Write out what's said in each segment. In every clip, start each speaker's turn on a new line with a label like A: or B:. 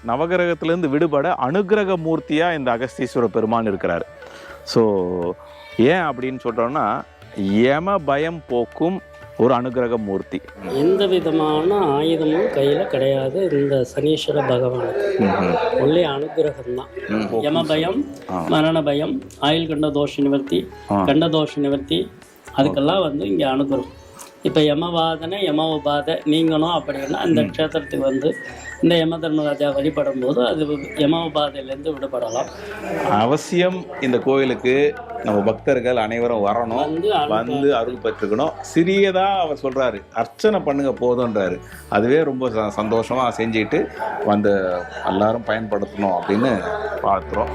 A: நவகிரகத்திலேருந்து விடுபட அனுகிரக மூர்த்தியாக இந்த அகஸ்தீஸ்வர பெருமான் இருக்கிறார். ஸோ ஏன் அப்படின்னு சொல்கிறோன்னா, யம பயம் போக்கும் ஒரு அனுகிரக மூர்த்தி.
B: எந்த விதமான ஆயுதமும் கையில் கிடையாது இந்த சனீஸ்வர பகவானுக்கு. ஒன்லி அனுகிரகம் தான். யம பயம், மரண பயம், ஆயுள் கண்ட தோஷ நிவர்த்தி, கண்ட தோஷ நிவர்த்தி, அதுக்கெல்லாம் இங்கே அனுகிரகம். இப்போ யமவாதனை யமோபாதை நீங்கணும் அப்படின்னா அந்த க்ஷேத்திரத்துக்கு இந்த யம தர்மராஜா வழிபடும் போது அது யமோபாதையிலேருந்து விடுபடலாம்.
A: அவசியம் இந்த கோயிலுக்கு நம்ம பக்தர்கள் அனைவரும் வரணும், வந்து அருள் பெற்றுக்கணும். சிறியதாக அவர் சொல்கிறாரு, அர்ச்சனை பண்ணுங்க போதுன்றாரு. அதுவே ரொம்ப சந்தோஷமாக செஞ்சுட்டு எல்லாரும் பயன்படுத்தணும் அப்படின்னு பார்க்குறோம்.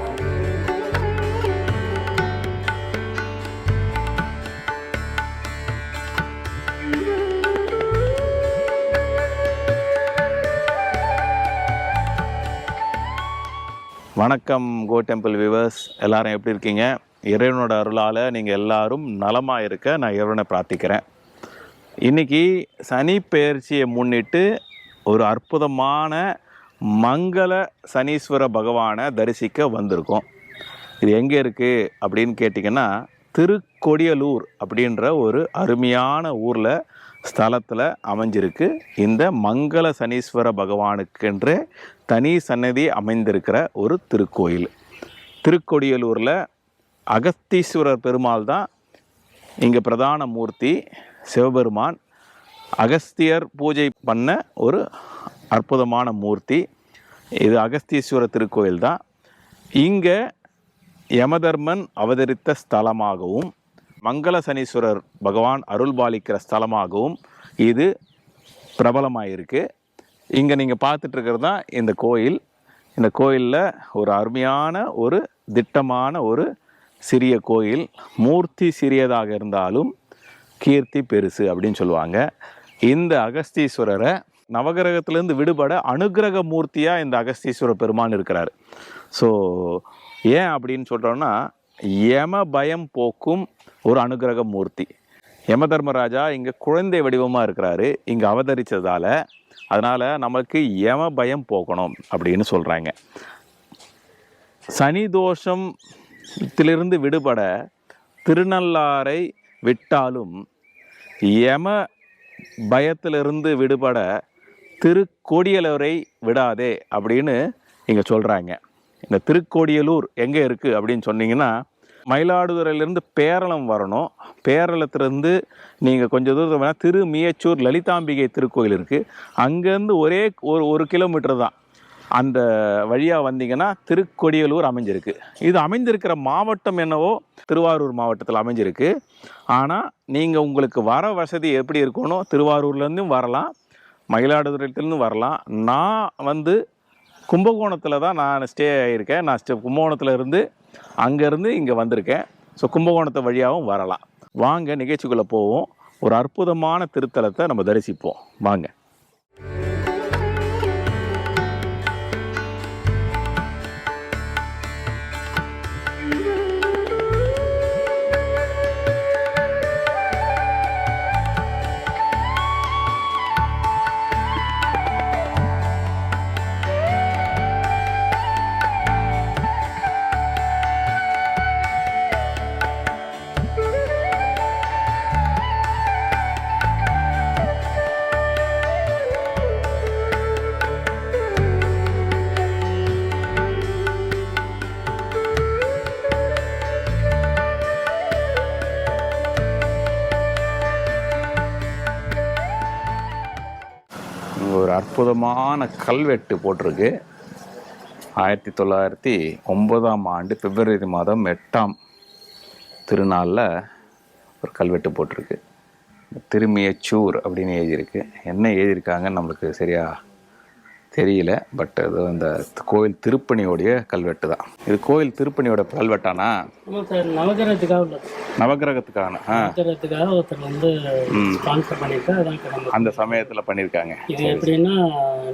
A: வணக்கம் கோ டெம்பிள் வியூவர்ஸ், எல்லாரும் எப்படி இருக்கீங்க? இறைவனோட அருளால் நீங்கள் எல்லாரும் நலமாக இருக்க நான் இறைவனை பிரார்த்திக்கிறேன். இன்றைக்கி சனி பெயர்ச்சியை முன்னிட்டு ஒரு அற்புதமான மங்கள சனீஸ்வர பகவானை தரிசிக்க வந்திருக்கோம். இது எங்கே இருக்குது அப்படின்னு கேட்டிங்கன்னா, திருக்கொடியலூர் அப்படின்ற ஒரு அருமையான ஊரில் ஸ்தலத்தில் அமைஞ்சிருக்கு இந்த மங்கள சனீஸ்வர பகவானுக்கென்று தனி சன்னதி அமைந்திருக்கிற ஒரு திருக்கோயில். திருக்கொடியலூரில் அகஸ்தீஸ்வரர் பெருமாள் தான் இங்கே பிரதான மூர்த்தி. சிவபெருமான் அகஸ்தியர் பூஜை பண்ண ஒரு அற்புதமான மூர்த்தி. இது அகஸ்தீஸ்வரர் திருக்கோயில் தான். இங்கே யமதர்மன் அவதரித்த ஸ்தலமாகவும் மங்கள சனீஸ்வரர் பகவான் அருள்பாலிக்கிற ஸ்தலமாகவும் இது பிரபலமாயிருக்கு. இங்கே நீங்கள் பார்த்துட்ருக்கிறது தான் இந்த கோயில். இந்த கோயிலில் ஒரு அருமையான ஒரு திட்டமான ஒரு சிறிய கோயில். மூர்த்தி சிறியதாக இருந்தாலும் கீர்த்தி பெருசு அப்படின்னு சொல்லுவாங்க. இந்த அகஸ்தீஸ்வரரை நவகிரகத்திலேருந்து விடுபட அனுகிரக மூர்த்தியாக இந்த அகஸ்தீஸ்வர பெருமான் இருக்கிறார். ஸோ ஏன் அப்படின்னு சொல்கிறோன்னா, யம பயம் போக்கும் ஒரு அனுகிரக மூர்த்தி. யம தர்மராஜா இங்கே குழந்தை வடிவமாக இருக்கிறாரு இங்கே அவதரித்ததால். அதனால் நமக்கு யம பயம் போக்கணும் அப்படின்னு சொல்கிறாங்க. சனி தோஷத்திலிருந்து விடுபட திருநள்ளாரை விட்டாலும் யம பயத்திலிருந்து விடுபட திருக்கோடியலூரை விடாதே அப்படின்னு இங்கே சொல்கிறாங்க. இந்த திருக்கோடியலூர் எங்கே இருக்குது அப்படின்னு சொன்னீங்கன்னா, மயிலாடுதுறையிலேருந்து பேரளம் வரணும். பேரளத்துலேருந்து நீங்கள் கொஞ்சம் தூரம் வேணால் திருமியச்சூர் லலிதாம்பிகை திருக்கோயில் இருக்குது. அங்கேருந்து ஒரு கிலோமீட்டர் தான். அந்த வழியாக வந்தீங்கன்னா திருக்கொடியலூர் அமைஞ்சிருக்கு. இது அமைந்திருக்கிற மாவட்டம் என்னவோ திருவாரூர் மாவட்டத்தில் அமைஞ்சிருக்கு. ஆனால் நீங்கள் உங்களுக்கு வர வசதி எப்படி இருக்கணும், திருவாரூர்லேருந்தும் வரலாம், மயிலாடுதுறையிலேருந்து வரலாம். நான் கும்பகோணத்தில் தான் நான் ஸ்டே ஆகியிருக்கேன். நான் கும்பகோணத்தில் இருந்து அங்கேருந்து இங்கே வந்திருக்கேன். ஸோ கும்பகோணத்தை வழியாகவும் வரலாம். வாங்க நிகழ்ச்சிக்குள்ளே போவோம். ஒரு அற்புதமான திருத்தலத்தை நம்ம தரிசிப்போம். வாங்க. ஒரு அற்புதமான கல்வெட்டு போட்டிருக்கு. 1909 பிப்ரவரி மாதம் 8ஆம் திருநாளில் ஒரு கல்வெட்டு போட்டிருக்கு. திருமியச்சூர் அப்படின்னு எழுதியிருக்கு. என்ன எழுதியிருக்காங்கன்னு நம்மளுக்கு சரியாக தெரியல. பட் அது அந்த கோயில் திருப்பணியோடைய கல்வெட்டு தான். இது கோயில் திருப்பணியோட கல்வெட்டானா? நவகிரகத்துக்கான
B: ஒருத்தர் ஸ்பான்சர் பண்ணிட்டு
A: அந்த சமயத்தில் பண்ணியிருக்காங்க.
B: இது எப்படின்னா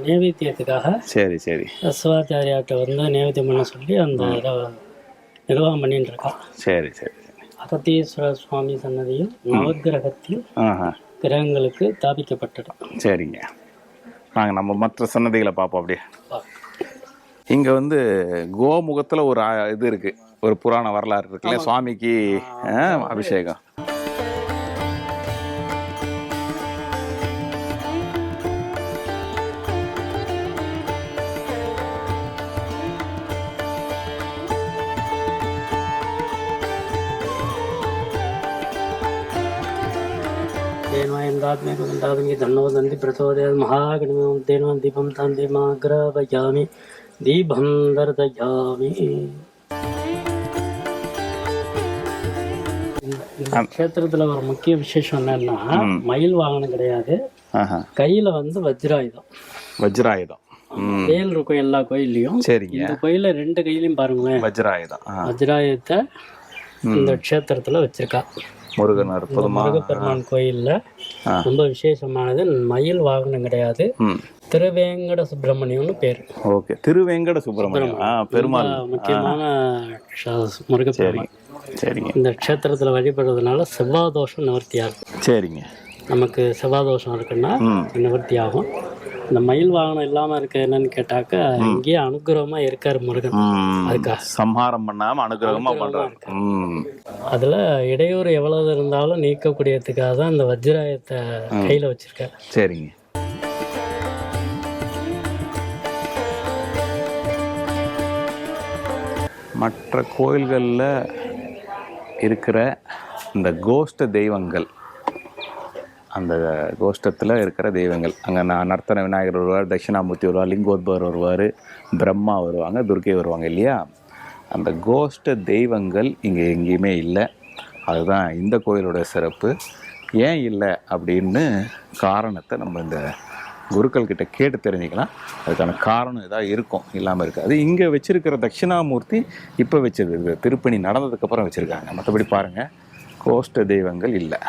B: நைவேத்தியத்துக்காக.
A: சரி சரி.
B: சிவாச்சாரியாட்ட நைவேத்தியம் பண்ண சொல்லி அந்த நிர்வாகம் பண்ணிட்டு இருக்கா.
A: சரி சரி.
B: அகத்தீஸ்வர சுவாமி சன்னதியில் நவகிரகத்தில் கிரகங்களுக்கு ஸ்தாபிக்கப்பட்டது.
A: சரிங்க. நாங்கள் நம்ம மற்ற சன்னதிகளை பார்ப்போம். அப்படியே இங்கே வந்து கோமுகத்தில் ஒரு இது இருக்குது, ஒரு புராண வரலாறு இருக்குல்ல, சுவாமிக்கு அபிஷேகம்.
B: தேன்வாயந்தாத்மேகி தன்னோ தந்தி பிரச்சோதய மகாகணம் தேன்வன் தீபம் தந்தி மாகிரபயாமி தீபம் தர்தயாமி. இந்த க்ஷேத்திரத்துல ஒரு முக்கிய விசேஷம் என்னன்னா, மயில் வாகனம் கிடையாது, கையில வந்து வஜ்ராயுதம்.
A: வஜ்ராயுதம்
B: வேல் இருக்கும் எல்லா கோயில்லையும்.
A: சரிங்க.
B: இந்த கோயில 2 கையிலையும் பாருங்களேன்
A: வஜ்ராயுதம்.
B: வஜ்ராயுதத்தை இந்த க்ஷேத்திரத்துல வச்சிருக்கா.
A: முருகன் அற்புதமா
B: முருகப்பெருமான் கோயில்ல ரொம்ப விசேஷமானது மயில் வாகனம் கிடையாது, திருவேங்கட சுப்பிரமணியம்னு பேரு.
A: ஓகே, திருவேங்கட சுப்பிரமணியம் பெருமாள்
B: முக்கியமான முருகப்பெருமான்.
A: சரிங்க.
B: இந்த க்ஷேத்திரத்துல வழிபடுறதுனால செவ்வாதோஷம் நிவர்த்தியாகும்.
A: சரிங்க.
B: நமக்கு செவ்வாதோஷம் இருக்குன்னா நிவர்த்தி ஆகும். இந்த மயில் வாகனம் இல்லாம இருக்க என்னன்னு கேட்டாக்க, இங்கேயே அனுகிரகமா இருக்காரு முருகன். அதுக்காக
A: சம்ஹாரம் பண்ணாம அனுகிரகமா பண்றாரு.
B: அதுல இடையூறு எவ்வளவு இருந்தாலும் நீக்கக்கூடியதுக்காக தான் இந்த வஜ்ராயத்தை கையில வச்சிருக்காரு.
A: சரிங்க. மற்ற கோயில்களில் இருக்கிற இந்த கோஷ்ட தெய்வங்கள், அந்த கோஷ்டத்தில் இருக்கிற தெய்வங்கள், அங்கே நர்த்தன விநாயகர் வருவார், தட்சிணாமூர்த்தி வருவார், லிங்கோத்பவர் வருவார், பிரம்மா வருவாங்க, துர்க்கை வருவாங்க இல்லையா? அந்த கோஷ்ட தெய்வங்கள் இங்கே எங்கேயுமே இல்லை. அதுதான் இந்த கோயிலோட சிறப்பு. ஏன் இல்லை அப்படின்னு காரணத்தை நம்ம இந்த குருக்கள்கிட்ட கேட்டு தெரிஞ்சுக்கலாம். அதுக்கான காரணம் ஏதாவது இருக்கும், இல்லாமல் இருக்காது. இங்கே வச்சுருக்கிற தட்சிணாமூர்த்தி இப்போ வச்சிருக்கு, திருப்பணி நடந்ததுக்கப்புறம் வச்சுருக்காங்க. மற்றபடி பாருங்கள், கோஷ்ட தெய்வங்கள் இல்லை.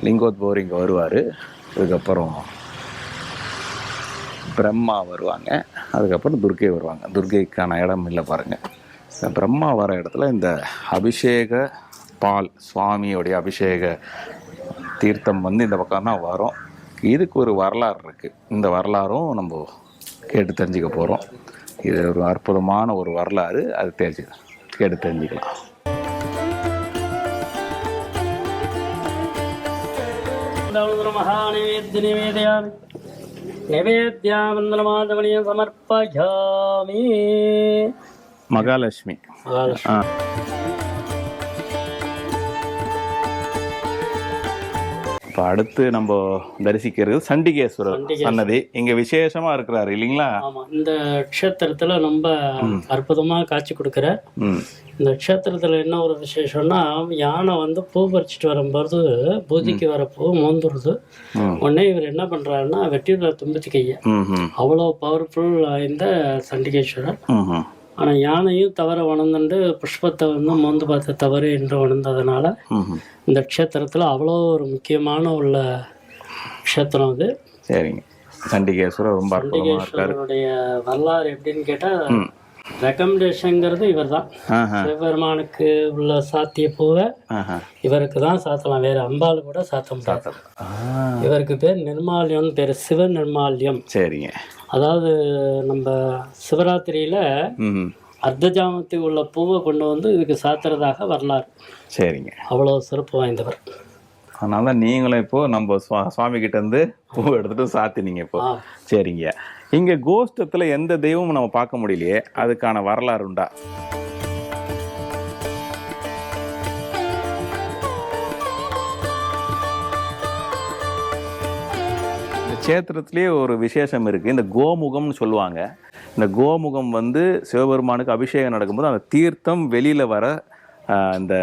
A: லிங்கோத்பவர் இங்கே வருவார், அதுக்கப்புறம் பிரம்மா வருவாங்க, அதுக்கப்புறம் துர்க்கை வருவாங்க. துர்க்கைக்கான இடம் இல்லை பாருங்கள். இந்த பிரம்மா வர இடத்துல இந்த அபிஷேக பால், சுவாமியோடைய அபிஷேக தீர்த்தம் வந்து இந்த பக்கம் தான் வரும். இதுக்கு ஒரு வரலாறு இருக்குது. இந்த வரலாறும் நம்ம கேட்டு தெரிஞ்சுக்க போகிறோம். இது ஒரு அற்புதமான ஒரு வரலாறு, அது கேட்டு தெரிஞ்சுக்கலாம்.
B: மகாநைவேத்ய நிவேதயாமி நைவேத்யாவந்தனமாதவனியம் சமர்ப்பயாமி.
A: மகாலட்சுமி. இப்போ அடுத்து நம்ம தரிசிக்கிறது சண்டிகேஸ்வரர் சன்னதி. இங்க விசேஷமா இருக்கிறாரு இல்லைங்களா?
B: ஆமா, இந்த க்ஷேத்திரத்துல ரொம்ப அற்புதமா காட்சி கொடுக்குற. இந்த க்ஷேத்திரத்துல என்ன ஒரு விசேஷம்னா, யானை வந்து பூ பறிச்சுட்டு வரும்போது பூஜைக்கு வர பூ மோந்துருது. உடனே இவர் என்ன பண்றாருன்னா, வெட்டியுள்ள தும்பத்தி கைய, அவ்வளோ பவர்ஃபுல் இந்த சண்டிகேஸ்வரர். ஆனா யானையும் தவற வணர்ந்துட்டு புஷ்பத்தை வந்து மோந்து பார்த்த தவறு என்று வணர்ந்ததுனால இந்த க்ஷேத்திரத்துல அவ்வளோ ஒரு முக்கியமான உள்ள க்ஷேத்திரம் அது.
A: சரிங்க. சண்டிகேஸ்வரர் ரொம்ப
B: சண்டிகேஸ்வரருடைய வரலாறு எப்படின்னு கேட்டா, ரெக்கமெண்டேஷன்ங்கிறது இவர் தான். சிவபெருமானுக்கு உள்ள சாத்திய பூவை இவருக்கு தான் சாத்தலாம், வேற அம்பாள் கூட சாத்த முடியாது. இவருக்கு பேர் நிர்மால்யம்னு பேர், சிவ நிர்மால்யம்.
A: சரிங்க.
B: அதாவது நம்ம சிவராத்திரியில அர்த்தஜாமத்துக்கு உள்ள பூவை கொண்டு வந்து இதுக்கு சாத்துறதாக வரலாறு.
A: சரிங்க.
B: அவ்வளோ சிறப்பு வாய்ந்தவர்.
A: அதனால நீங்களும் இப்போ நம்ம சுவாமி கிட்ட இருந்து பூ எடுத்துட்டு சாத்தினீங்க இப்போ. சரிங்க. இங்க கோஷ்டத்துல எந்த தெய்வமும் நம்ம பார்க்க முடியலையே, அதுக்கான வரலாறு உண்டா? இந்த க்ஷேத்திரத்திலேயே ஒரு விசேஷம் இருக்கு. இந்த கோமுகம்னு சொல்லுவாங்க. இந்த கோமுகம் வந்து சிவபெருமானுக்கு அபிஷேகம் நடக்கும்போது அந்த தீர்த்தம் வெளியில வர இந்த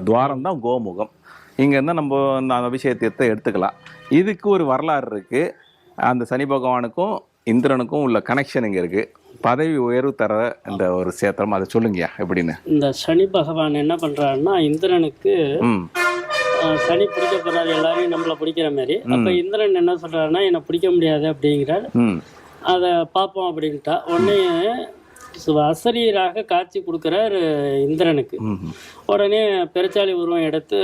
A: துவாரம் தான் கோமுகம். இங்கே இருந்தால் நம்ம அந்த அபிஷேக தீர்த்தத்தை எடுத்துக்கலாம். இதுக்கு ஒரு வரலாறு இருக்குது. அந்த சனி பகவானுக்கும் இந்திரனுக்கும் உள்ள கனெக்ஷன் இங்கே இருக்குது. பதவி உயர்வு தர இந்த ஒரு சேத்திரம், அதை சொல்லுங்கய்யா எப்படின்னு.
B: இந்த சனி பகவான் என்ன பண்ணுறாருன்னா, இந்திரனுக்கு சனி பிடிக்க போகிறாரு, எல்லாரையும் நம்மளை பிடிக்கிற மாதிரி. அப்போ இந்திரன் என்ன சொல்கிறாருன்னா, என்னை பிடிக்க முடியாது அப்படிங்கிறார். அதை பார்ப்போம் அப்படின்ட்டா உடனே அசரீராக காட்சி கொடுக்குறார் இந்திரனுக்கு. உடனே பெருச்சாளி உருவம் எடுத்து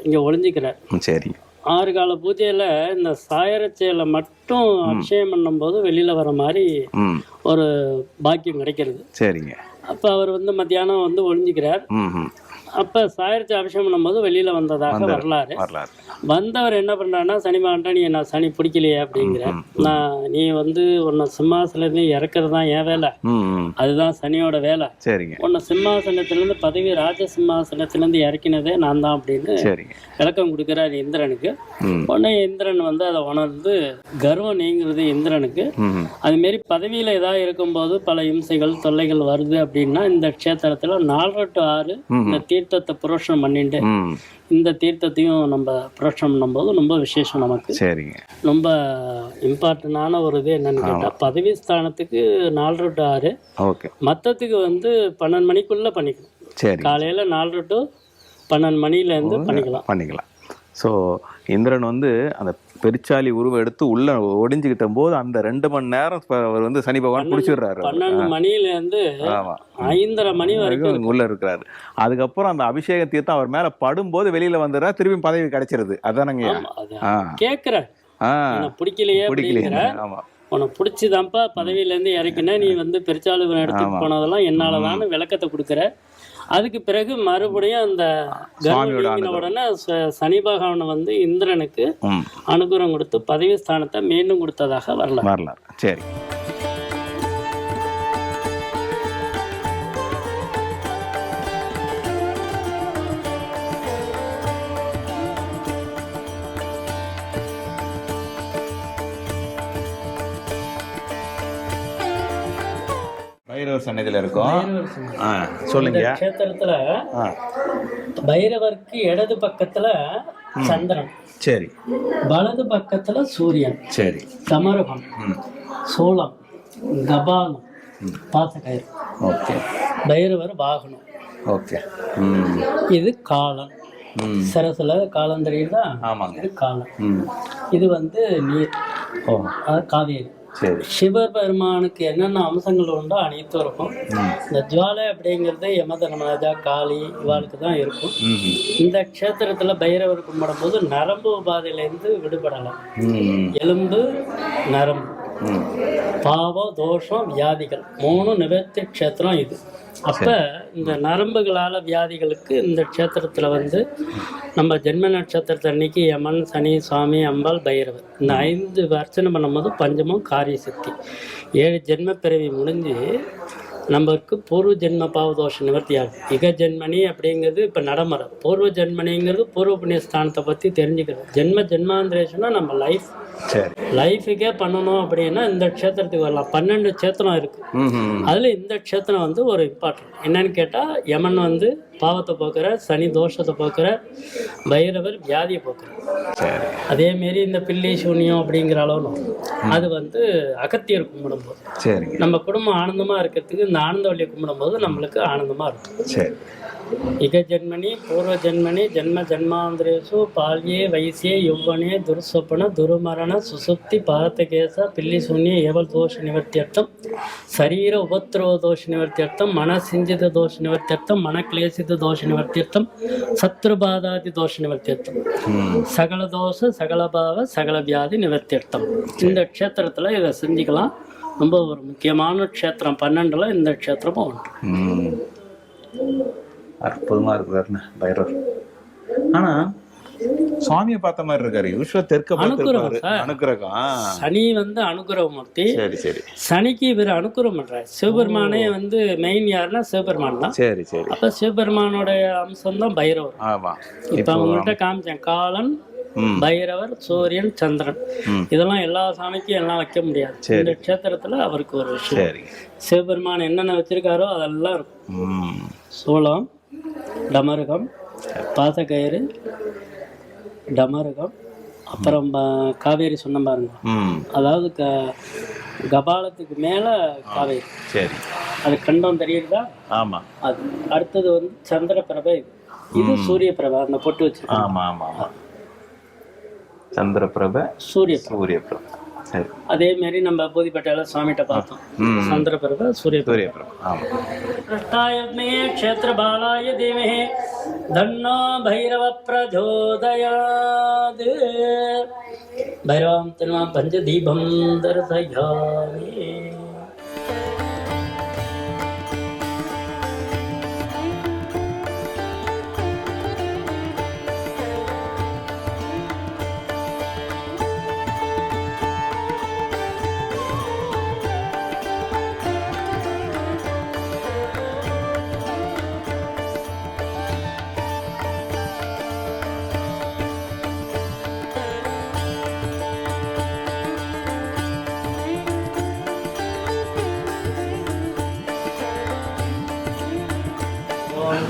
B: இங்கே ஒளிஞ்சிக்கிறார்.
A: சரி.
B: 6 கால பூஜையில் இந்த சாயரச்சையில் மட்டும் அபிஷேகம் பண்ணும்போது வெளியில் வர மாதிரி
A: ம்
B: ஒரு பாக்கியம் கிடைக்கிறது.
A: சரிங்க.
B: அப்போ அவர் வந்து மத்தியானம் வந்து ஒழிஞ்சிக்கிறார்.
A: ம்
B: அப்போ சாயரச்சை அபிஷேகம் பண்ணும்போது வெளியில் வந்ததாக வரலாறு.
A: வரலாறு.
B: வந்தவர் என்ன பண்ணுறாருன்னா, சனி மகன்டா நீ நான் சனி பிடிக்கலையே அப்படிங்கிற, நீ வந்து உன்னை சிம்மாசனத்துலேருந்து இறக்குறது தான் என் வேலை,
A: ம்
B: அதுதான் சனியோட வேலை.
A: சரிங்க.
B: உன்னை சிம்மாசனத்திலேருந்து பதவி ராஜ சிம்மாசனத்திலேருந்து இறக்கினதே நான் தான் அப்படின்னு
A: சரிங்க.
B: விளக்கம் கொடுக்குறாரு இந்திரனுக்கு. உடனே இந்திரன் வந்து அதை உணர்ந்து கர்வம் நீங்கிறது இந்திரனுக்கு. அதுமாரி பதவியில் ஏதாவது இருக்கும்போது பல இம்சைகள் தொல்லைகள் வருது அப்படின்னா இந்த க்ஷேத்திரத்தில் 4 to 6 இந்த தீர்த்தத்தை புரோஷனம் பண்ணிட்டு இந்த தீர்த்தத்தையும் நம்ம புரோஷனம் பண்ணும்போது ரொம்ப விசேஷம் நமக்கு.
A: சரிங்க.
B: ரொம்ப இம்பார்ட்டண்டான ஒரு இது என்னன்னு கேட்டால், பதவி ஸ்தானத்துக்கு 4 to 6,
A: ஓகே,
B: மற்றத்துக்கு வந்து 12 மணிக்குள்ளே பண்ணிக்கணும்.
A: சரி,
B: காலையில் 4 to 12 மணிலேருந்து பண்ணிக்கலாம்.
A: ஸோ இந்திரன் வந்து அந்த பெருச்சாலி உருவம் எடுத்து உள்ள ஒடிஞ்சுக்கிட்ட போது அந்த 2 மணி நேரம் அவர் வந்து சனி பகவான் பிடிச்சிடுறாரு.
B: 12 மணிலேருந்து 5:30 மணி வரைக்கும்
A: உள்ள இருக்கிறாரு. அதுக்கப்புறம் அந்த அபிஷேக தீர்த்தம் அவர் மேல படும்போது வெளியில வந்துடுறா, திரும்பி பதவி கிடைச்சிருது. அதானங்க
B: கேட்குறேன். பிடிக்கலையே அப்படிங்கிற, உனக்கு பிடிச்சிதான்ப்பா பதவியிலேருந்து இறக்கினா, நீ வந்து பெருச்சாலி எடுத்துட்டு போனதெல்லாம் என்னாலதான் விளக்கத்தை கொடுக்குற. அதுக்கு பிறகு மறுபடியும் அந்த உடனே சனி பகவான் வந்து இந்திரனுக்கு அனுகிரகம் கொடுத்து பதவி ஸ்தானத்தை மீண்டும் கொடுத்ததாக வரலாறு.
A: சரி. பைரவர் சன்னதியில இருக்கும். சொல்லுங்க.
B: கஷேத்திரத்துல பைரவருக்கு இடது பக்கத்துல சந்திரன்,
A: சரி,
B: வலது பக்கத்துல சூரியன்,
A: சரி,
B: சமரகம், சோளம், கபாலம், பாசகயிறு,
A: ஓகே,
B: பைரவர் வாகனம்,
A: ஓகே,
B: இது காலம், சரசுல காலம் தெரியுதா? இது காலம். இது வந்து நீர், காவேரி. சிவபெருமானுக்கு என்னென்ன அம்சங்கள் உண்டோ அனைத்தும் இருக்கும். இந்த ஜுவாலை அப்படிங்கிறது யமதர்மராஜா, காளி இவாளுக்கு தான் இருக்கும். இந்த க்ஷேத்திரத்துல பைரவர் கும்பிடும் போது நரம்பு உபாதையிலேருந்து விடுபடலாம். எலும்பு, நரம்பு, பாவம், தோஷம், வியாதிகள் 3 நிவர்த்தி க்ஷேத்திரம் இது. அப்போ இந்த நரம்புகளால் வியாதிகளுக்கு இந்த க்ஷேத்திரத்தில் வந்து நம்ம ஜென்ம நட்சத்திரத்தை அன்னைக்கு யமன், சனி, சுவாமி, அம்பாள், பைரவர் இந்த 5 அர்ச்சனை பண்ணும்போது பஞ்சமும் காரிய சக்தி 7 ஜென்ம பிறவி முடிஞ்சு நமக்கு பூர்வ ஜென்ம பாவதோஷ நிவர்த்தி ஆகும். இக ஜென்மனி அப்படிங்கிறது இப்போ நடைமுறை. பூர்வ ஜென்மனிங்கிறது பூர்வ புண்ணிய ஸ்தானத்தை பற்றி தெரிஞ்சுக்கிறது. ஜென்மாந்திரேஷனா நம்ம லைஃபுக்கே பண்ணணும் அப்படின்னா இந்த க்ஷேத்திரத்துக்கு வரலாம். 12 க்ஷேத்திரம் இருக்கு. அதில் இந்த க்ஷேத்திரம் வந்து ஒரு இம்பார்ட்டன்ட். என்னன்னு கேட்டால், யமன் வந்து பாவத்தை போக்குற, சனி தோஷத்தை போக்குற, பைரவர் வியாதியை போக்குற. அதேமாரி இந்த பில்லி சூன்யம் அப்படிங்கிற அளவு அது வந்து அகத்தியர் கும்பிடும்போது நம்ம குடும்பம் ஆனந்தமாக இருக்கிறதுக்கு இந்த ஆனந்த வழியை கும்பிடும்போது நம்மளுக்கு ஆனந்தமாக இருக்கும். இக ஜென்மனி, பூர்வ ஜென்மனி, ஜென்ம ஜென்மாந்திரேஷு பால்யே வைசியே யௌவனே துர்ஸ்வப்ன துருமரண சுசுப்தி பாரதகேச பில்லி சூன்ய ஏவல் தோஷ நிவர்த்தியர்த்தம் சரீர உபத்ரவ தோஷ நிவர்த்தியர்த்தம் மனசிஞ்சித தோஷ நிவர்த்தியர்த்தம் மனக்லேசித தோஷ நிவர்த்தியர்த்தம் சத்ருபாதாதி தோஷ நிவர்த்தியர்த்தம் சகல தோஷ சகலபாவ சகல வியாதி நிவர்த்தியர்த்தம். இந்த க்ஷேத்திரத்தில் இதை செஞ்சுக்கலாம். ரொம்ப ஒரு முக்கியமான க்ஷேத்திரம். 12ல் இந்த க்ஷேத்திரமும் உண்டு.
A: அற்புதமா இருக்கிறாருன்னு பைரவர். ஆனா சுவாமியை பார்த்த மாதிரி இருக்காரு. யூஸ்வலா தெற்க அனுகிரகம்.
B: சனி வந்து அனுகிரகமூர்த்தி. சரி, சனிக்கு இவர் அனுகிரகம் பண்றாரு. சிவபெருமானே வந்து மெயின் யாருன்னா சிவபெருமான் தான். சரி. அப்ப சிவபெருமானோட அம்சம் தான் பைரவர். இப்ப அவங்கள்ட்ட காமிச்சேன். காலன், பைரவர், சூரியன், சந்திரன், இதெல்லாம் எல்லா சாமிக்கும் எல்லாம் வைக்க முடியாது. இந்த க்ஷேத்திரத்துல அவருக்கு ஒரு விஷயம். சிவபெருமான் என்னென்ன வச்சிருக்காரோ அதெல்லாம் இருக்கும். சோளம், டமருகம், பாசக்கயிறு, டமருகம், அப்புறம் காவேரி சொன்ன பாருங்க. அதாவது கபாலத்துக்கு மேல காவேரி. அது கண்டம் தெரியுதா? ஆமா. அது அடுத்தது வந்து சந்திர பிரபை. இது சூரிய பிரபை. அந்த பொட்டு வச்சு
A: சந்திர பிரபை, சூரிய பிரபை.
B: அதே மாதிரி நம்ம போதிப்பேட்டையில சுவாமிகிட்ட பார்த்தோம். சந்திர பிரபை, சூரிய பிரபை. க்ஷேத்திர பாலாய தேமஹே தன்னோ பைரவ பிரஜோதயாது. பைரவம் திருமா பஞ்ச தீபம் தரிசயாமி.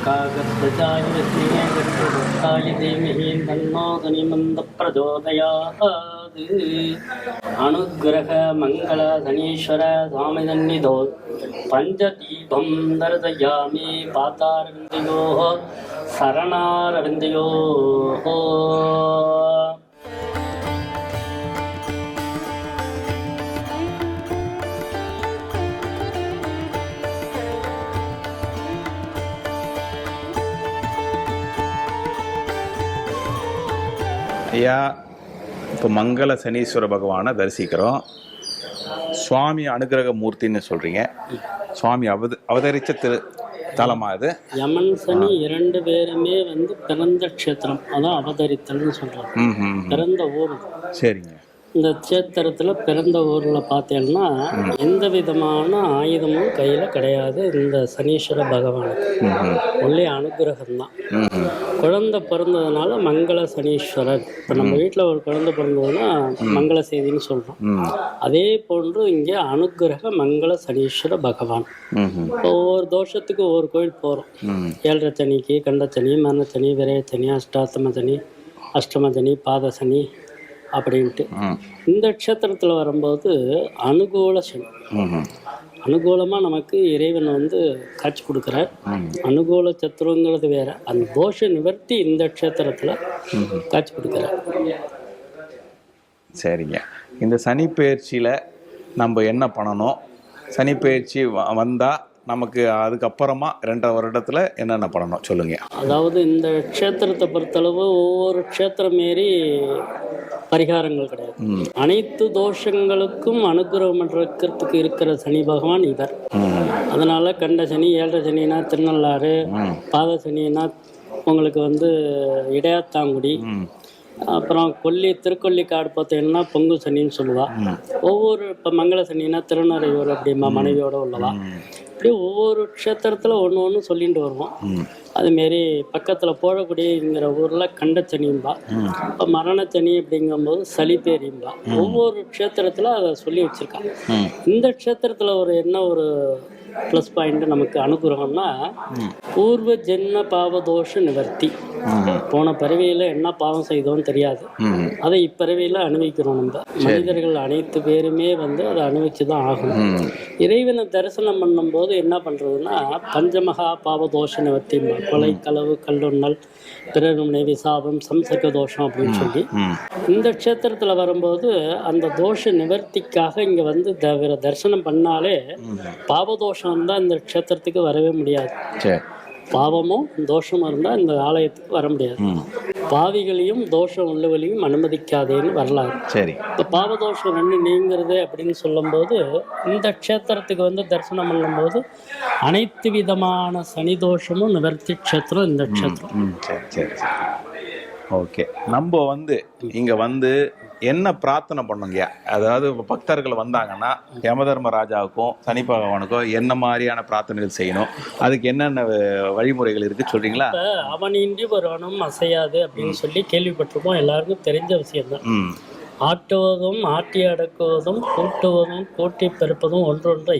B: காகத்வஜாய வித்மஹே வக்ரதுண்டாய தீமஹி தன்னோ தனிமந்த பிரச்சோதயாத். அனுக்கிரக மங்கள சனீஸ்வர சுவாமி சந்நிதோ பஞ்சதீபம் தரிசயாமி. பாதாரவிந்தயோः சரணாரவிந்தயோः.
A: ஐயா, இப்போ மங்கள சனீஸ்வர பகவானை தரிசிக்கிறோம். சுவாமி அனுகிரக மூர்த்தின்னு சொல்கிறீங்க. சுவாமி அவதரித்த தலமா இது?
B: யமன் சனி இரண்டு பேருமே வந்து பிறந்த க்ஷேத்திரம், அதான் அவதரித்தல்னு சொல்கிறாங்க. பிறந்த ஊர்.
A: சரிங்க.
B: இந்த க்ஷேத்திரத்தில் பிறந்த ஊரில் பார்த்தேன்னா எந்த விதமான ஆயுதமும் கையில் கிடையாது. இந்த சனீஸ்வர பகவானுக்கு ஒன்லி அனுகிரகம்தான். குழந்தை பிறந்ததுனால மங்கள சனீஸ்வரர். இப்போ நம்ம வீட்டில் ஒரு குழந்தை பிறந்ததுன்னா மங்கள செய்தின்னு சொல்கிறோம். அதே போன்று இங்கே அனுகிரக மங்கள சனீஸ்வர பகவான். ஒவ்வொரு தோஷத்துக்கு ஒவ்வொரு கோயில் போகிறோம். ஏழரை சனிக்கு கண்டச்சனி, மரணச்சனி, விரயச்சனி, அஷ்டாத்தம சனி, அஷ்டம சனி, பாத சனி அப்படின்ட்டு. இந்த க்ஷேத்திரத்தில் வரும்போது அனுகூல சனி. அனுகூலமாக நமக்கு இறைவன் வந்து காட்சி கொடுக்குறார். அனுகூல சத்துருங்கிறது வேற. அந்த தோஷ நிவர்த்தி இந்த க்ஷேத்திரத்தில் காட்சி கொடுக்குறார்.
A: சரிங்க. இந்த சனி பெயர்ச்சியில் நம்ம என்ன பண்ணணும்? சனி பெயர்ச்சி வந்தால் நமக்கு அதுக்கப்புறமா 2 வருடத்தில் என்னென்ன பண்ணணும் சொல்லுங்க.
B: அதாவது இந்த க்ஷேத்திரத்தை பொறுத்தளவு ஒவ்வொரு க்ஷேத்திரம் மாரி பரிகாரங்கள் கிடையாது. அனைத்து தோஷங்களுக்கும் அனுகிரகம் பண்ணுறதுக்கு இருக்கிற சனி பகவான் இவர். அதனால கண்ட சனி, ஏழரை சனினா திருநள்ளாறு, பாத சனினா உங்களுக்கு வந்து இடையாத்தாங்குடி, அப்புறம் திருக்கொல்லிக்காடு பார்த்தீங்கன்னா பொங்கு சனின்னு சொல்லுவா. ஒவ்வொரு இப்போ மங்கள சனினா திருநறையூர் அப்படிமா மனைவியோட உள்ளவா. இப்படி ஒவ்வொரு க்ஷேத்திரத்தில் ஒன்று ஒன்று சொல்லிட்டு வருவோம். அதுமாரி பக்கத்தில் போடக்கூடியங்கிற ஊரில் கண்டச்சனியும்பா. இப்போ மரணச்சனி அப்படிங்கும்போது சளிப்பேரியும்பா. ஒவ்வொரு க்ஷேத்திரத்தில் அதை சொல்லி வச்சுருக்காங்க. இந்த க்ஷேத்திரத்தில் ஒரு என்ன ஒரு ப்ளஸ் பாயிண்ட் நமக்கு அனுகிரகம்னா பூர்வ ஜென்ம பாவதோஷ நிவர்த்தி. போன பிறவியில் என்ன பாவம் செய்தோன்னு தெரியாது. அதை இப்பிறவியில் அனுபவிக்கிறோம். நம்ம மனிதர்கள் அனைத்து பேருமே வந்து அதை அனுபவிச்சு தான் ஆகும். இறைவனை தரிசனம் பண்ணும்போது என்ன பண்ணுறதுன்னா பஞ்சமகா பாவதோஷ நிவர்த்தி, கொலை, களவு, கல்லுண்ணல், பிறருடைய விசாபம், சம்சர்க தோஷம் அப்படின்னு சொல்லி இந்த க்ஷேத்திரத்தில் வரும்போது அந்த தோஷ நிவர்த்திக்காக இங்கே வந்து தரிசனம் பண்ணாலே பாவதோஷம் தான் இந்த க்ஷேத்திரத்துக்கு வரவே முடியாது. பாவமும் தோஷமும் இருந்தால் இந்த ஆலயத்துக்கு வர முடியாது. பாவிகளையும் தோஷம் உள்ளவர்களையும் அனுமதிக்காதேன்னு வரலாறு.
A: சரி.
B: இப்போ பாவதோஷம் 2 நீங்கிறது அப்படின்னு சொல்லும்போது இந்த க்ஷேத்திரத்துக்கு வந்து தரிசனம் பண்ணும்போது அனைத்து விதமான சனி தோஷமும் நிவர்த்தி க்ஷேத்திரம் இந்த க்ஷேத்திரம்.
A: சரி. ஓகே. நம்ம வந்து இங்கே வந்து என்ன பிரார்த்தனை பண்ணுங்க? அதாவது பக்தர்கள் வந்தாங்கன்னா யமதர்மராஜாவுக்கும் சனி பகவானுக்கும் என்ன மாதிரியான பிரார்த்தனைகள் செய்யணும்? அதுக்கு என்னென்ன வழிமுறைகள் இருக்கு சொல்றீங்களா?
B: அவனின்றி ஒரு அணம் அசையாது அப்படின்னு சொல்லி கேள்விப்பட்டிருப்போம். எல்லாருக்கும் தெரிஞ்ச விஷயம்தான். ஆட்டுவதும் ஆட்டி அடக்குவதும் கூட்டுவதும் கூட்டி பெருப்பதும் ஒன்றொன்றை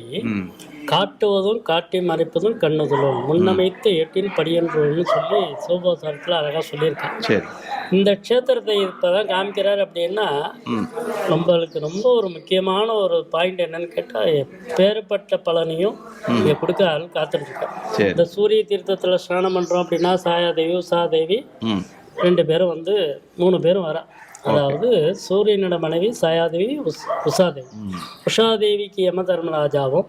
B: காட்டுவதும் காட்டி மறைப்பதும் கண்ணுதலும் முன்னமைத்து எட்டின் படியன்றோன்னு சொல்லி சிவபோசாரத்தில் அழகாக சொல்லியிருக்காங்க. இந்த க்ஷேத்திரத்தை இப்போதான் காமிக்கிறார். அப்படின்னா நம்மளுக்கு ரொம்ப ஒரு முக்கியமான ஒரு பாயிண்ட் என்னன்னு கேட்டால் பேறுபட்ட பலனையும் இங்கே கொடுக்க ஆள் காத்துட்ருக்கேன். இந்த சூரிய தீர்த்தத்தில் ஸ்நானம் பண்ணுறோம் அப்படின்னா சாயாதேவி, உஷாதேவி 2 பேரும் வந்து 3 பேரும் வர. அதாவது சூரியனோட மனைவி சாயாதேவி உஷாதேவி. உஷாதேவிக்கு யம தர்மராஜாவும்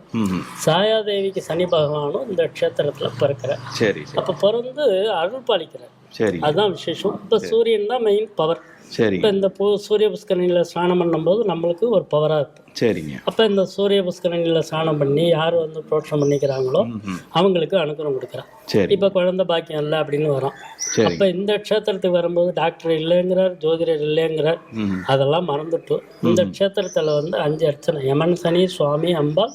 B: சாயாதேவிக்கு சனி பகவானும் இந்த க்ஷேத்திரத்துல பிறக்கிறார்.
A: சரி.
B: அப்ப பிறந்து அருள் பாலிக்கிறார்.
A: சரி.
B: அதுதான் விசேஷம். இப்ப சூரியன் தான் மெயின் பவர்.
A: சரி.
B: இப்போ இந்த சூரிய புஷ்கரணியில் ஸ்நானம் பண்ணும்போது நம்மளுக்கு ஒரு பவராக இருக்கும்.
A: சரிங்க.
B: அப்போ இந்த சூரிய புஷ்கரணியில் ஸ்நானம் பண்ணி யார் வந்து புரோட்சம் பண்ணிக்கிறாங்களோ அவங்களுக்கு அனுகிரகம் கொடுக்குறான்.
A: சரி.
B: இப்போ குழந்தை பாக்கியம் இல்லை அப்படின்னு வரோம். அப்போ இந்த க்ஷேத்திரத்துக்கு வரும்போது டாக்டர் இல்லைங்கிறார், ஜோதிடர் இல்லைங்கிறார், அதெல்லாம் மறந்துட்டு இந்த க்ஷேத்திரத்தில் வந்து 5 அர்ச்சனை: யமன், சனி, சுவாமி, அம்பாள்,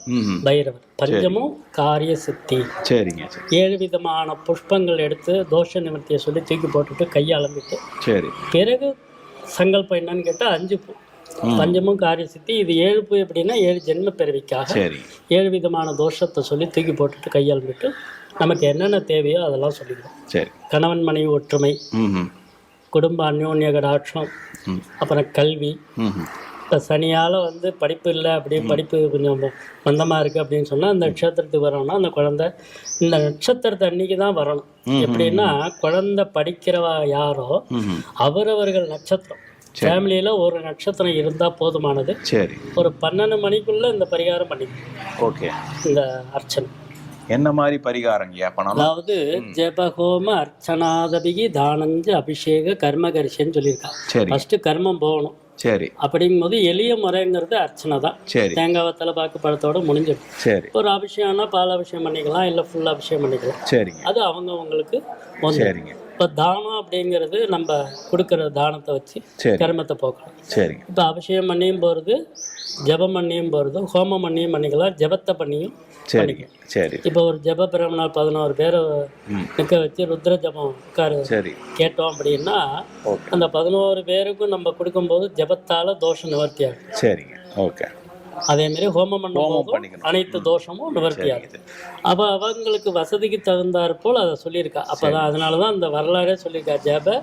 B: பைரவர், பஞ்சமும் காரிய சித்தி.
A: சரிங்க.
B: 7 விதமான புஷ்பங்கள் எடுத்து தோஷ நிவர்த்தியை சொல்லி தூக்கி போட்டுட்டு கையை அளந்துட்டு
A: சரி.
B: பிறகு சங்கல்பம் என்னன்னு கேட்டால் 5 பூ, பஞ்சமும் காரிய சித்தி. இது 7 பூ எப்படின்னா 7 ஜென்ம பிறவிக்காக 7 விதமான தோஷத்தை சொல்லி தூக்கி போட்டுட்டு கையாளுமிட்டு நமக்கு என்னென்ன தேவையோ அதெல்லாம் சொல்லிடுவோம்.
A: சரி.
B: கணவன் மனைவி ஒற்றுமை, குடும்ப அந்யோன்ய கடாட்சம், அப்புறம் கல்வி. இப்போ சனியால் வந்து படிப்பு இல்லை, அப்படி படிப்பு கொஞ்சம் மந்தமாக இருக்குது அப்படின்னு சொன்னால் அந்த நட்சத்திரத்துக்கு வரணும்னா அந்த குழந்தை இந்த நட்சத்திரத்தை அன்னைக்கு தான் வரணும். எப்படின்னா குழந்தை படிக்கிறவா யாரோ அவரவர்கள் நட்சத்திரம், ஃபேமிலியில் ஒரு நட்சத்திரம் இருந்தால் போதுமானது.
A: சரி.
B: ஒரு 12 மணிக்குள்ளே இந்த பரிகாரம் பண்ணிக்கணும்.
A: ஓகே.
B: இந்த அர்ச்சனை
A: என்ன மாதிரி பரிகாரங்க?
B: அதாவது ஜெபஹோம அர்ச்சனாதபிகி தானஞ்ச அபிஷேக கர்மகரிஷன்னு சொல்லியிருக்காங்க. ஃபர்ஸ்ட் கர்மம் போகணும்.
A: சரி.
B: அப்படிங்கும்போது எளிய முறைங்கிறது அர்ச்சனை தான். தேங்காய் வத்தலை பாக்கு பழத்தோட முடிஞ்சிடும்.
A: சரி.
B: ஒரு அபிஷேகம்னா பால் அபிஷேகம் பண்ணிக்கலாம், இல்லை ஃபுல் அபிஷேகம் பண்ணிக்கலாம்.
A: சரிங்க.
B: அது அவங்கவுங்களுக்கு.
A: சரிங்க.
B: இப்போ தானம் அப்படிங்கிறது நம்ம கொடுக்குற தானத்தை வச்சு கர்மத்தை போக்கலாம்.
A: சரிங்க.
B: இப்போ அபிஷேகம் பண்ணியும் போகிறது, ஜபம் பண்ணியும் போகிறது, ஹோமம் பண்ணியும் பண்ணிக்கலாம், ஜபத்தை பண்ணியும்
A: சரிங்க. சரி.
B: இப்போ ஒரு ஜப பிறநாள் 11 பேரை நிற்க வச்சு ருத்ர ஜபம் உட்காரு கேட்டோம் அப்படின்னா அந்த 11 பேருக்கும் நம்ம கொடுக்கும்போது ஜபத்தால தோஷம் நிவர்த்தி ஆகும்.
A: சரிங்க. ஓகே.
B: அதே மாதிரி ஹோமம் பண்ணும்போது அனைத்து தோஷமும் நிவர்த்தி ஆகுது. அப்போ அவங்களுக்கு வசதிக்கு தகுந்தாற் போல் அதை சொல்லியிருக்கா. அப்போதான் அதனால தான் அந்த வரலாறே சொல்லியிருக்கா. ஜப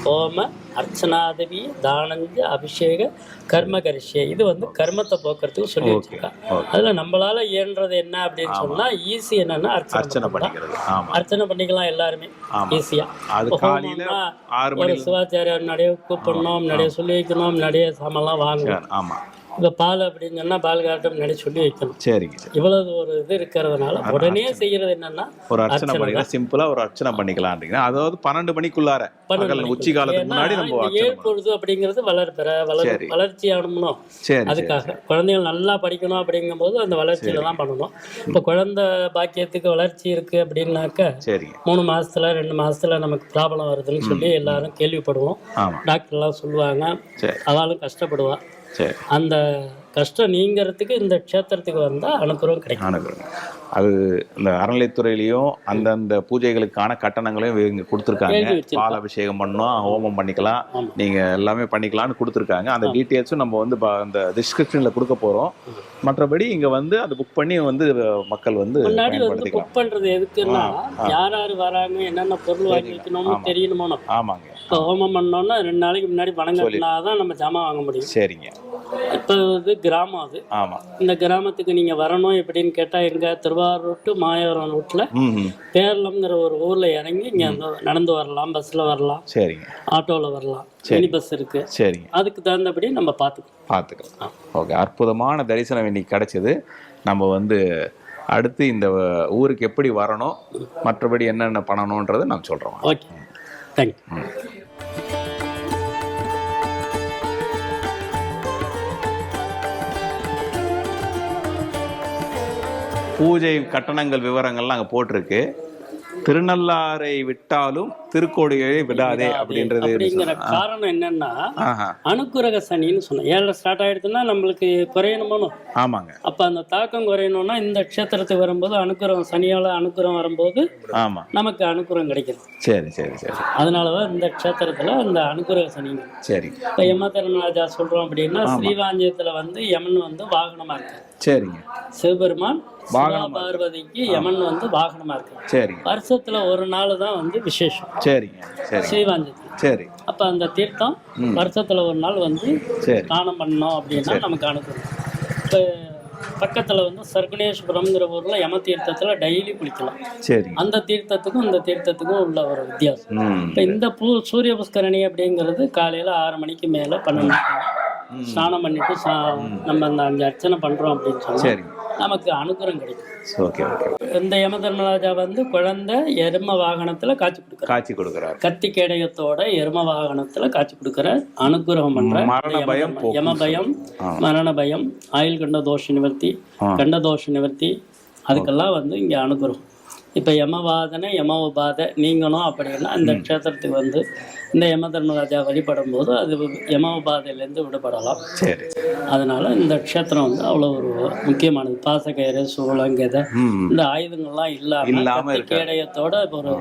B: ஹோம அர்ச்சனாதவி தானஞ்ச அபிஷேக கர்மகரிஷே. இது வந்து கர்மத்தை போக்குறதுக்கு சொல்லி வச்சிருக்கா. அதில் நம்மளால இயன்றது என்ன அப்படின்னு சொன்னால் ஈஸி என்னன்னா அர்ச்சனை பண்ணிக்கிறது. அர்ச்சனை பண்ணிக்கலாம் எல்லாருமே ஈஸியாக. ஒரு சிவாச்சாரியார் நிறைய கூப்பிடணும், நிறைய சொல்லி வைக்கணும், நிறைய சாமான்லாம் வாங்கணும். இப்போ பால் அப்படின்னு சொன்னால் பால் காட்டம் முன்னாடி சொல்லி வைக்கணும். சரிங்க. இவ்வளவு ஒரு இது இருக்கிறதுனால உடனே செய்யறது என்னன்னா
A: ஒரு அர்ச்சனை பண்ணிக்கலாம். சிம்பிளாக ஒரு அர்ச்சனை பண்ணிக்கலாம். அதாவது 12 மணிக்குள்ளார உச்சி காலத்துக்கு முன்னாடி நம்ம
B: 7 பொழுது அப்படிங்கிறது வளர்ச்சி ஆகணும். அதுக்காக குழந்தைகள் நல்லா படிக்கணும் அப்படிங்கும்போது அந்த வளர்ச்சியில தான் பண்ணணும். இப்போ குழந்தை பாக்கியத்துக்கு வளர்ச்சி இருக்கு அப்படின்னாக்க 3 மாசத்துல 2 மாசத்துல நமக்கு ப்ராப்ளம் வருதுன்னு சொல்லி எல்லாரும் கேள்விப்படுவோம். டாக்டர்லாம் சொல்லுவாங்க, அவளும் கஷ்டப்படுவா. அந்த கஷ்டம் நீங்கிறதுக்கு இந்த க்ஷேத்திரத்துக்கு வந்தால் அனுகிரகம் கிடைக்கும்.
A: அது இந்த அறநிலைத்துறையிலையும் அந்தந்த பூஜைகளுக்கான கட்டணங்களையும் இவங்க கொடுத்துருக்காங்க. பால் அபிஷேகம் பண்ணோம், ஹோமம் பண்ணிக்கலாம், நீங்கள் எல்லாமே பண்ணிக்கலாம்னு கொடுத்துருக்காங்க. அந்த டீட்டெயில்ஸும் நம்ம வந்து அந்த டிஸ்கிரிப்ஷனில் கொடுக்க போகிறோம். மற்றபடி இங்கே வந்து அதை புக் பண்ணி வந்து மக்கள் வந்து
B: முன்னாடி வந்து புக் பண்ணுறது எதுக்குன்னா யார் யார் வராங்க, என்னென்ன பொருள் வாங்கி வைக்கணும்னு தெரியணுமோ. ஆமாங்க. இப்போ ஹோமம் பண்ணோன்னா 2 நாளைக்கு முன்னாடி பணம் கட்டினா தான் நம்ம ஜாமான் வாங்க முடியும்.
A: சரிங்க.
B: இப்போ வந்து கிராமம் அது. ஆமாம். இந்த கிராமத்துக்கு நீங்கள் வரணும் எப்படின்னு கேட்டால் எங்கள் திருவாரூர் டு மாயவரம் ரூட்டில் பேரளம்ங்கிற ஒரு ஊரில் இறங்கி இங்கே நடந்து வரலாம், பஸ்ஸில் வரலாம். சரிங்க. ஆட்டோவில் வரலாம், மினி பஸ் இருக்கு. சரிங்க. அதுக்கு தகுந்தபடி நம்ம பார்த்துக்கலாம்.
A: ஓகே. அற்புதமான தரிசனம் இன்னைக்கு கிடைச்சது. நம்ம வந்து அடுத்து இந்த ஊருக்கு எப்படி வரணும், மற்றபடி என்னென்ன பண்ணணுன்றதை நான் சொல்கிறோம்.
B: ஓகே. தேங்க்யூ.
A: பூஜை கட்டணங்கள் விவரங்கள்லாம் அங்கே போட்டிருக்கு. திருநள்ளாரை விட்டாலும் திருக்கோடியை விடாதே அப்படின்றது
B: காரணம் என்னன்னா அனுக்கிரக சனின்னு சொன்னேன். 7 ஸ்டார்ட் ஆயிடுச்சுன்னா நம்மளுக்கு குறையணுமோ. ஆமாங்க. அப்ப அந்த தாக்கம் குறையணும்னா இந்த க்ஷேத்திரத்துக்கு வரும்போது அனுக்கிரகம், சனியால அனுக்கிரகம் வரும்போது நமக்கு அனுக்கிரகம் கிடைக்கும்.
A: சரி சரி சரி.
B: அதனாலதான் இந்த க்ஷேத்திரத்துல அந்த அனுக்கிரக சனி. சரி. இப்ப யம தர்மராஜா சொல்றோம் அப்படின்னா ஸ்ரீவாஞ்சியத்துல வந்து யமன் வந்து வாகனமா இருக்கு. சரிங்க. சிவபெருமான் பார்வதிக்கு யமன் வந்து வாகனமா இருக்கு. சரி. வருஷத்துல ஒரு நாள் தான் வந்து விசேஷம். சரிங்க. ஸ்ரீவாஞ்சத்தில். சரி. அப்ப அந்த தீர்த்தம் வருஷத்துல ஒரு நாள் வந்து ஸ்நானம் பண்ணோம் அப்படின்னா நமக்கு அனுப்புறோம். இப்போ பக்கத்தில் வந்து சர்க்குணேஸ்வரம்ங்கிற ஊரில் யம தீர்த்தத்தில் டெய்லி குளிக்கலாம்.
A: சரி.
B: அந்த தீர்த்தத்துக்கும் இந்த தீர்த்தத்துக்கும் உள்ள ஒரு வித்தியாசம். இப்போ இந்த சூரிய புஷ்கரணி அப்படிங்கிறது காலையில் 6 மணிக்கு மேலே 12 ஸ்நானம் பண்ணிட்டு நம்ம அந்த 5 அர்ச்சனை பண்ணுறோம் அப்படின்னு சொன்னால் நமக்கு அனுகிரகம் கிடைக்கும்.
A: Okay okay.
B: இந்த யம தர்மராஜா வந்து குழந்தை எரும வாகனத்தில் காட்சி கொடுக்குறாரு. கத்தி கேடயத்தோட எரும வாகனத்தில் காட்சி கொடுக்குறார். அனுகிரகம் பண்ற யம பயம், மரண பயம், ஆயுள் கண்ட தோஷ நிவர்த்தி, கண்ட தோஷ நிவர்த்தி, அதுக்கெல்லாம் வந்து இங்கே அனுகிரகம். இப்போ யமவாதனை யமோபாதை நீங்கணும் அப்படின்னா இந்த க்ஷேத்திரத்துக்கு வந்து இந்த யம தர்மராஜா வழிபடும் போது அது யமோபாதையிலேருந்து விடுபடலாம்.
A: சரி.
B: அதனால இந்த க்ஷேத்திரம் வந்து அவ்வளோ ஒரு முக்கியமானது. பாசக்கயிறு, சூளம், கதை, இந்த ஆயுதங்கள்லாம் இல்லாமல் கேடயத்தோட ஒரு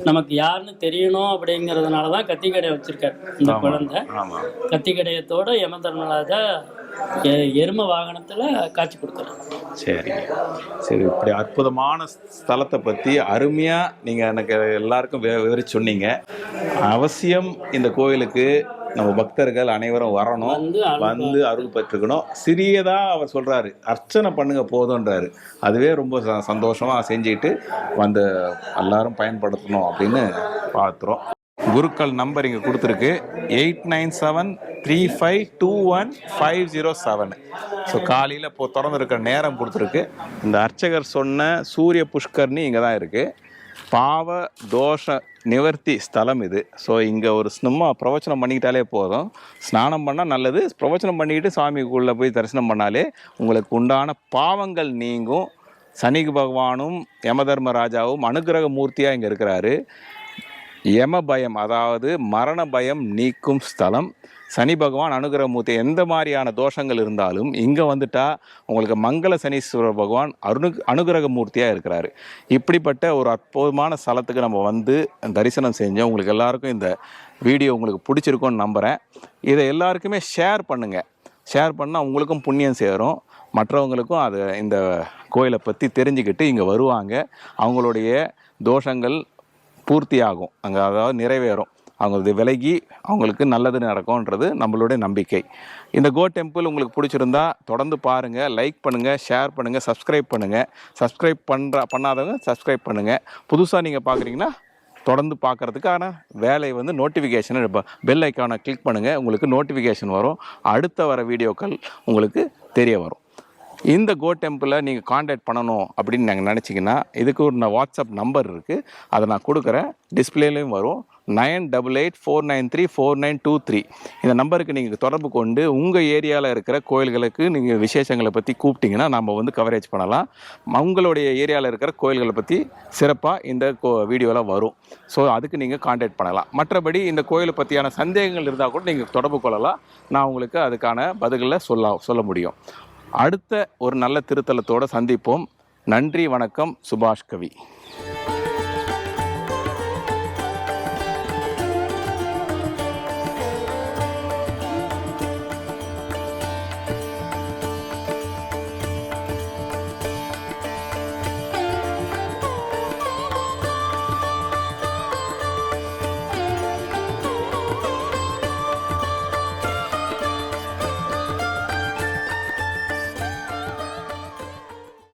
B: நமக்கு யாருன்னு தெரியணும் அப்படிங்கிறதுனால தான் கத்தி கேடயம் வச்சிருக்காரு இந்த குழந்தை. கத்தி கேடயத்தோட யம தர்மராஜா எரும வாகனத்தில் காட்சி கொடுக்குறாரு.
A: சரி சரி. இப்படி அற்புதமான ஸ்தலத்தை பற்றி அருமையாக நீங்கள் எனக்கு எல்லாருக்கும் விவரிச்சு சொன்னீங்க. அவசியம் இந்த கோயிலுக்கு நம்ம பக்தர்கள் அனைவரும் வரணும், வந்து அருள் பெற்றுக்கணும். சிறியதாக அவர் சொல்கிறாரு, அர்ச்சனை பண்ணுங்க போதுன்றாரு. அதுவே ரொம்ப சந்தோஷமாக செஞ்சுட்டு வந்து எல்லாரும் பயன்படுத்தணும் அப்படின்னு பார்த்துறோம். குருக்கள் நம்பர் இங்கே கொடுத்துருக்கு 8973521507. ஸோ காலையில் இப்போ திறந்துருக்க நேரம் கொடுத்துருக்கு. இந்த அர்ச்சகர் சொன்ன சூரிய புஷ்கர்னி இங்கே தான் இருக்குது. பாவ தோஷ நிவர்த்தி ஸ்தலம் இது. ஸோ இங்கே ஒரு சும்மா பிரவச்சனம் பண்ணிக்கிட்டாலே போதும். ஸ்நானம் பண்ணால் நல்லது. பிரவச்சனம் பண்ணிக்கிட்டு சாமிக்குள்ளே போய் தரிசனம் பண்ணாலே உங்களுக்கு உண்டான பாவங்கள் நீங்கும். சனி பகவானும் யம தர்மராஜாவும் அனுகிரக மூர்த்தியாக இங்கே இருக்கிறாரு. யம பயம், அதாவது மரண பயம் நீக்கும் ஸ்தலம். சனி பகவான் அனுகிரகமூர்த்தி. எந்த மாதிரியான தோஷங்கள் இருந்தாலும் இங்கே வந்துட்டால் உங்களுக்கு மங்கள சனீஸ்வரர் பகவான் அனுகிரகமூர்த்தியாக இருக்கிறாரு. இப்படிப்பட்ட ஒரு அற்புதமான ஸ்தலத்துக்கு நம்ம வந்து தரிசனம் செஞ்சோம். உங்களுக்கு எல்லாருக்கும் இந்த வீடியோ உங்களுக்கு பிடிச்சிருக்கும்னு நம்புகிறேன். இதை எல்லாருக்குமே ஷேர் பண்ணுங்கள். ஷேர் பண்ணால் உங்களுக்கும் புண்ணியம் சேரும், மற்றவங்களுக்கும் அது இந்த கோயிலை பற்றி தெரிஞ்சுக்கிட்டு இங்கே வருவாங்க. அவங்களுடைய தோஷங்கள் பூர்த்தியாகும், அங்கே அதாவது நிறைவேறும். அவங்க விலகி அவங்களுக்கு நல்லது நடக்கும்ன்றது நம்மளுடைய நம்பிக்கை. இந்த கோ டெம்பிள் உங்களுக்கு பிடிச்சிருந்தா தொடர்ந்து பாருங்கள், லைக் பண்ணுங்கள், ஷேர் பண்ணுங்கள், சப்ஸ்கிரைப் பண்ணுங்கள். சப்ஸ்கிரைப் பண்ணாதவங்க சப்ஸ்கிரைப் பண்ணுங்கள். புதுசாக நீங்கள் பார்க்குறீங்கன்னா தொடர்ந்து பார்க்குறதுக்கான வேலை வந்து நோட்டிஃபிகேஷன் பெல் ஐக்கானை கிளிக் பண்ணுங்கள். உங்களுக்கு நோட்டிஃபிகேஷன் வரும். அடுத்த வர வீடியோக்கள் உங்களுக்கு தெரிய வரும். இந்த கோ டெம்பிளை நீங்கள் காண்டாக்ட் பண்ணணும் அப்படின்னு நாங்கள் நினச்சிங்கன்னா இதுக்கு ஒரு வாட்ஸ்அப் நம்பர் இருக்குது, அதை நான் கொடுக்குறேன். டிஸ்பிளேலையும் வரும். 9884934923. இந்த நம்பருக்கு நீங்கள் தொடர்பு கொண்டு உங்கள் ஏரியாவில் இருக்கிற கோயில்களுக்கு நீங்கள் விசேஷங்களை பற்றி கூப்பிட்டிங்கன்னா நம்ம வந்து கவரேஜ் பண்ணலாம். உங்களுடைய ஏரியாவில் இருக்கிற கோயில்களை பற்றி சிறப்பாக இந்த வீடியோவில் வரும். ஸோ அதுக்கு நீங்கள் காண்டாக்ட் பண்ணலாம். மற்றபடி இந்த கோயிலை பற்றியான சந்தேகங்கள் இருந்தால் கூட நீங்கள் தொடர்பு கொள்ளலாம். நான் உங்களுக்கு அதுக்கான பதில்களை சொல்ல முடியும். அடுத்த ஒரு நல்ல திருத்தலத்தோடு சந்திப்போம். நன்றி, வணக்கம். சுபாஷ் கவி.